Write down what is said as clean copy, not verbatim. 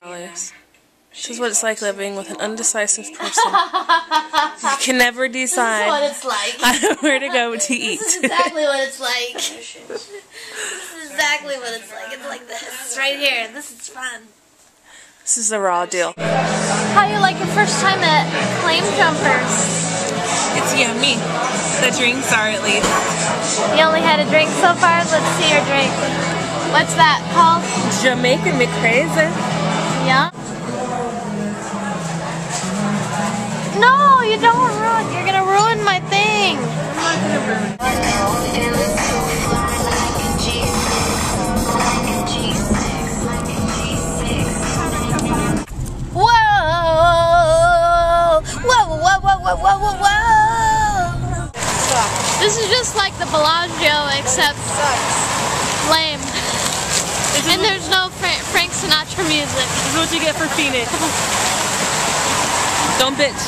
This is what it's like living with an undecisive person. You can never decide This is what it's like. where to go to eat. This is exactly what it's like. This is exactly what it's like. It's like this. Right here. This is fun. This is the raw deal. How you like your first time at Flame Jumpers? It's yummy. The drinks are, at least. You only had a drink so far? Let's see your drink. What's that called? Jamaican McCrazy. Yeah. No, you don't ruin. You're gonna ruin my thing. I'm not gonna ruin it. Whoa! Whoa! Whoa! Whoa! Whoa! Whoa! Whoa! This is just like the Bellagio, except lame. And there's no Frank Sinatra music. This is what you get for Phoenix. Don't bitch.